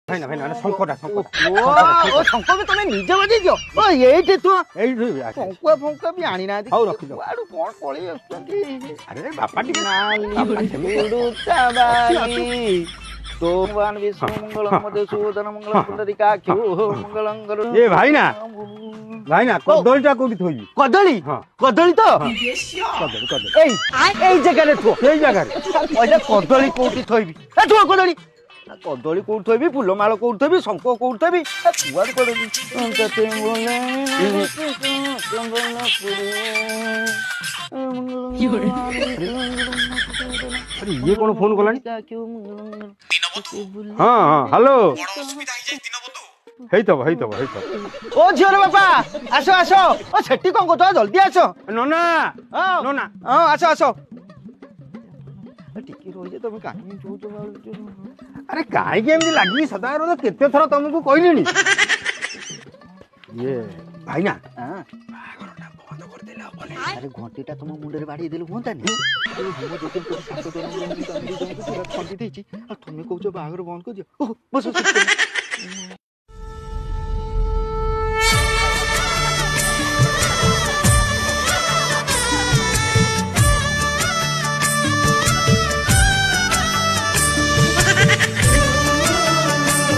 ଭାଇନା ଭାଇନା ଶଙ୍ଖଟା ଓ ଶଙ୍ଖ ବି ତମେ ନିଜେ ବଜେଇଛ ଓ ଏଇଠି ତୁ ଏଇଠି ଶଙ୍କୁଆ ଫଙ୍କୁଆ ବି ଆଣିନାହାନ୍ତି ହଉ ରଖିଦ କୁଆଡୁ କଣ ପଳେଇ ଆସୁଛନ୍ତି ଆରେ ବାପା ଟିକେ तो भगवान विष्णु मंगलम मधुसूदन मंगलम पुंडरीकाक्षो मंगलम करो ए भाइना भाइना कदलीटा कोठी थोइबी कदली हां कदली तो कदली এই জায়গায় থো এই জায়গায় পয়সা কদলী কোউটি থইবি এ থো কদলী কদলী কোউটি থইবি ফুল মাল কোউটি থইবি শঙ্খ কোউটি থইবি কুয়ার করে ততে বলে अरे ये कौन फोन कलानी हाँ हाँ हेलो हेइतब ओ झियर बापा आसो आसो ओ सेठी कोन कोतो जल्दी आसो नोना हां नोना हां आसो आसो टिकी रोई जे तमे काहे जोजो अरे काहे के एमदी लागी सदा रो केते थरा तुमको कहलिनी ये भाइना हां अरे घंटीटा तुम मुंडे बाड़ी देलु होंता नी हम देखिन तो सात जन खंडी देछि आ तुमे कहछो बागर बंद कर दियो बस